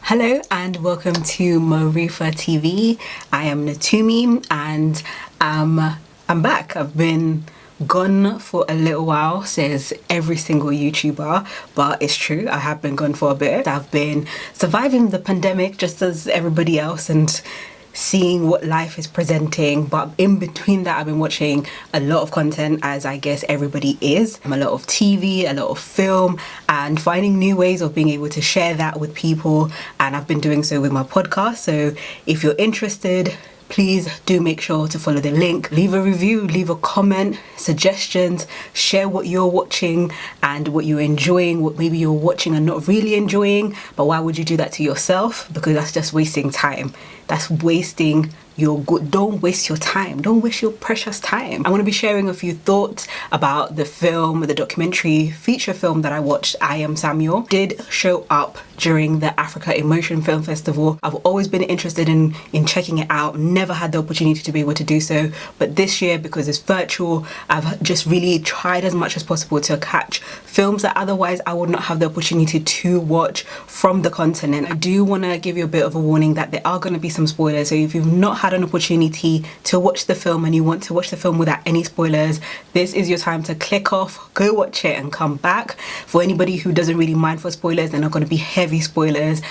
Hello and welcome to Morifa TV. I am Natumi and I'm back. I've been gone for a little while, says every single YouTuber, but it's true, I have been gone for a bit. I've been surviving the pandemic just as everybody else and seeing what life is presenting, but in between that I've been watching a lot of content, as I guess everybody is. A lot of TV, a lot of film, and finding new ways of being able to share that with people, and I've been doing so with my podcast. So if you're interested, please do make sure to follow the link, leave a review, leave a comment, suggestions, share what you're watching and what you're enjoying, what maybe you're watching and not really enjoying. But why would you do that to yourself? Because that's just wasting time. That's wasting your good. Don't waste your time. Don't waste your precious time. I want to be sharing a few thoughts about the film, the documentary feature film that I watched, I Am Samuel. Did show up during the Africa Emotion Film Festival. I've always been interested in checking it out. Never had the opportunity to be able to do so, but this year, because it's virtual, I've just really tried as much as possible to catch films that otherwise I would not have the opportunity to watch from the continent. I do want to give you a bit of a warning that there are going to be some spoilers, so if you've not had an opportunity to watch the film and you want to watch the film without any spoilers, this is your time to click off, go watch it and come back. For anybody who doesn't really mind for spoilers, they're not going to be heavy spoilers.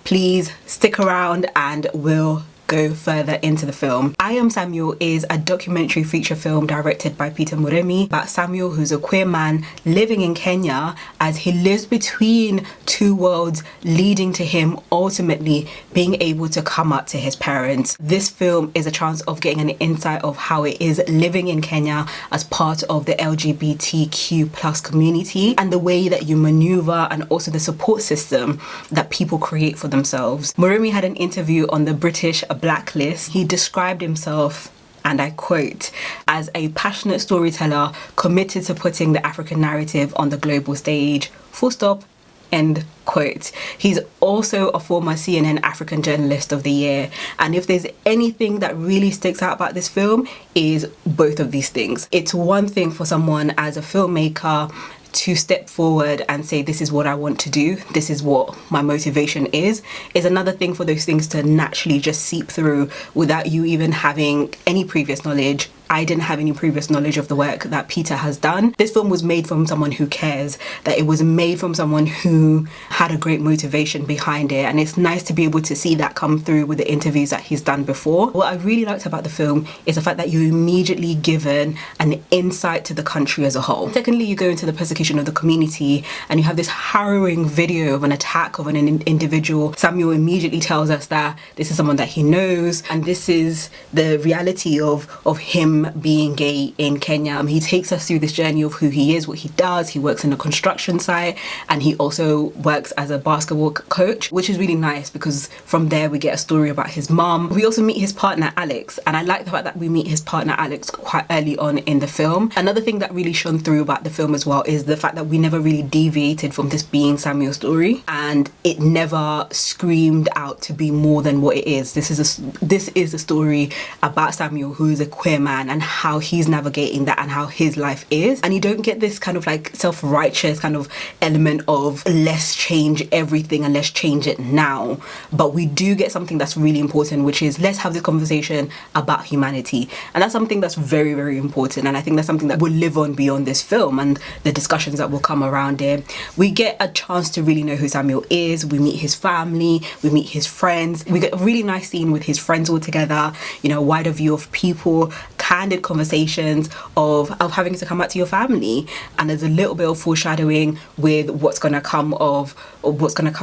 Please stick around and we'll go further into the film. I Am Samuel is a documentary feature film directed by Peter Muremi about Samuel, who's a queer man living in Kenya as he lives between two worlds, leading to him ultimately being able to come up to his parents. This film is a chance of getting an insight of how it is living in Kenya as part of the LGBTQ plus community and the way that you maneuver and also the support system that people create for themselves. Muremi had an interview on the British Blacklist. He described himself, and I quote, as a passionate storyteller committed to putting the African narrative on the global stage. Full stop. End quote. He's also a former CNN African Journalist of the Year, and if there's anything that really sticks out about this film is both of these things. It's one thing for someone as a filmmaker to step forward and say, this is what I want to do, this is what my motivation is another thing for those things to naturally just seep through without you even having any previous knowledge. I didn't have any previous knowledge of the work that Peter has done. This film was made from someone who cares, that it was made from someone who had a great motivation behind it, and it's nice to be able to see that come through with the interviews that he's done before. What I really liked about the film is the fact that you're immediately given an insight to the country as a whole. Secondly, you go into the persecution of the community and you have this harrowing video of an attack of an individual. Samuel immediately tells us that this is someone that he knows, and this is the reality of him being gay in Kenya. He takes us through this journey of who he is, what he does. He works in a construction site and he also works as a basketball coach, which is really nice because from there we get a story about his mum. We also meet his partner Alex, and I like the fact that we meet his partner Alex quite early on in the film. Another thing that really shone through about the film as well is the fact that we never really deviated from this being Samuel's story, and it never screamed out to be more than what it is. This is a story about Samuel, who is a queer man, and how he's navigating that and how his life is. And you don't get this kind of like self-righteous kind of element of let's change everything and let's change it now, but we do get something that's really important, which is let's have this conversation about humanity. And that's something that's very, very important, and I think that's something that will live on beyond this film and the discussions that will come around it. We get a chance to really know who Samuel is. We meet his family, we meet his friends. We get a really nice scene with his friends all together, you know, wider view of people, candid conversations of having to come back to your family, and there's a little bit of foreshadowing with what's going to come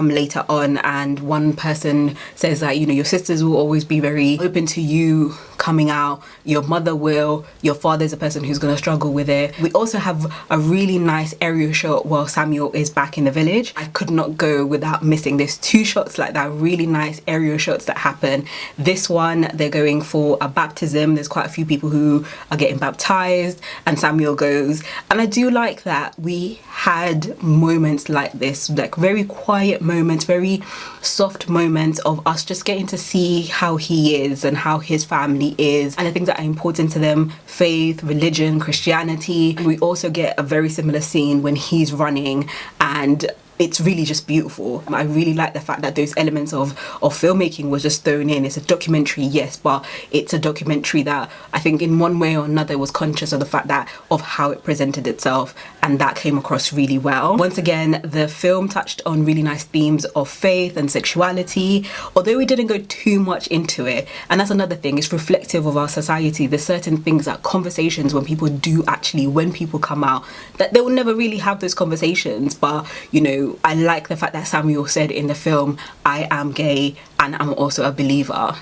later on. And one person says that, you know, your sisters will always be very open to you coming out, your mother will, your father's a person who's going to struggle with it. We also have a really nice aerial shot while Samuel is back in the village. I could not go without missing this. Two shots like that, really nice aerial shots that happen. This one, they're going for a baptism. There's quite a few people who are getting baptized and Samuel goes, and I do like that we had moments like this, like very quiet moments, very soft moments of us just getting to see how he is and how his family is and the things that are important to them: faith, religion, Christianity. We also get a very similar scene when he's running and it's really just beautiful. I really like the fact that those elements of filmmaking was just thrown in. It's a documentary, yes, but it's a documentary that I think in one way or another was conscious of the fact that of how it presented itself, and that came across really well. Once again, the film touched on really nice themes of faith and sexuality, although we didn't go too much into it. And that's another thing, it's reflective of our society. There's certain things, that conversations when people come out, that they will never really have those conversations. But you know, I like the fact that Samuel said in the film, I am gay and I'm also a believer.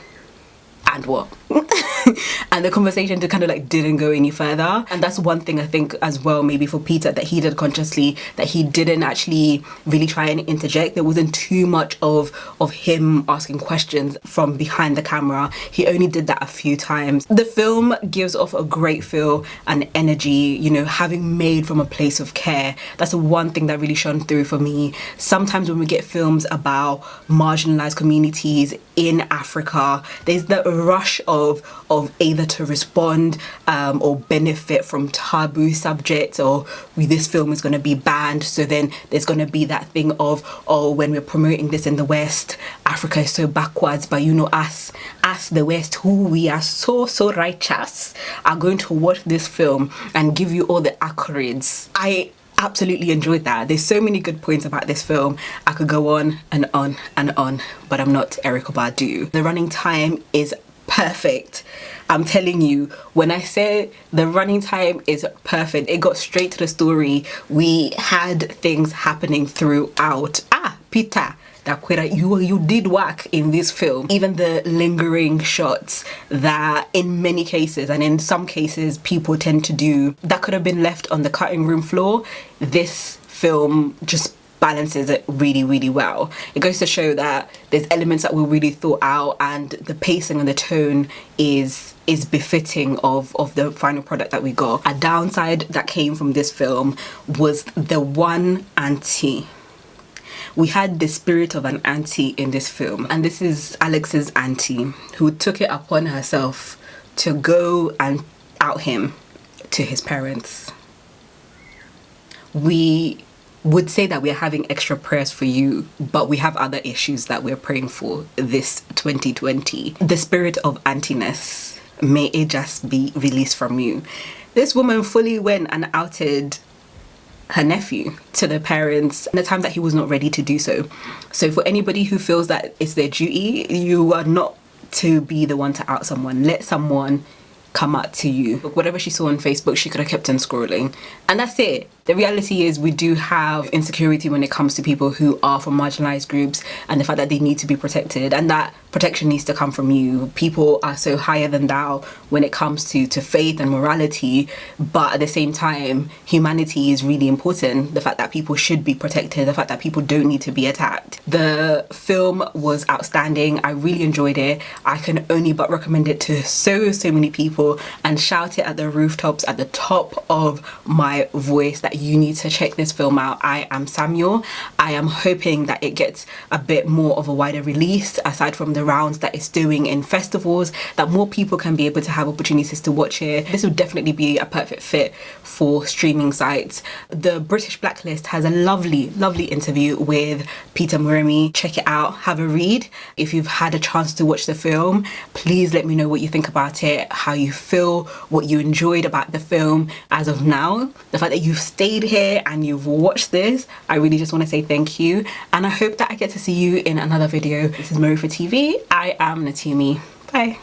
And what? And the conversation just kind of like didn't go any further. And that's one thing I think as well, maybe for Peter, that he did consciously, that he didn't actually really try and interject. There wasn't too much of him asking questions from behind the camera. He only did that a few times. The film gives off a great feel and energy, you know, having made from a place of care. That's the one thing that really shone through for me. Sometimes when we get films about marginalized communities in Africa, there's the rush of either to respond or benefit from taboo subjects, or this film is going to be banned, so then there's going to be that thing of, oh, when we're promoting this in the West, Africa is so backwards, but you know, us the West, who we are so righteous, are going to watch this film and give you all the accolades. I absolutely enjoyed that. There's so many good points about this film. I could go on and on and on, but I'm not Erykah Badu. The running time is perfect. I'm telling you, when I say the running time is perfect, it got straight to the story. We had things happening throughout. Peter Dakwera, you did work in this film. Even the lingering shots that in many cases, and in some cases people tend to do, that could have been left on the cutting room floor. This film just balances it really, really well. It goes to show that there's elements that were really thought out, and the pacing and the tone is befitting of the final product that we got. A downside that came from this film was the one auntie. We had the spirit of an auntie in this film, and this is Alex's auntie, who took it upon herself to go and out him to his parents. We would say that we're having extra prayers for you, but we have other issues that we're praying for this 2020. The spirit of auntiness, may it just be released from you. This woman fully went and outed her nephew to the parents at the time that he was not ready to do so. So for anybody who feels that it's their duty, you are not to be the one to out someone. Let someone come out to you. Whatever she saw on Facebook, she could have kept on scrolling, and that's it. The reality is we do have insecurity when it comes to people who are from marginalized groups, and the fact that they need to be protected, and that protection needs to come from you. People are so higher than thou when it comes to faith and morality, but at the same time, humanity is really important. The fact that people should be protected, the fact that people don't need to be attacked. The film was outstanding. I really enjoyed it. I can only but recommend it to so many people, and shout it at the rooftops, at the top of my voice, that you need to check this film out. I am Samuel. I am hoping that it gets a bit more of a wider release, aside from the rounds that it's doing in festivals, that more people can be able to have opportunities to watch it. This would definitely be a perfect fit for streaming sites. The British Blacklist has a lovely interview with Peter Moremi. Check it out, have a read. If you've had a chance to watch the film, please let me know what you think about it, how you feel, what you enjoyed about the film as of now. The fact that you've stayed here and you've watched this, I really just want to say thank you, and I hope that I get to see you in another video. This is Mori for TV. I am Natumi. Bye.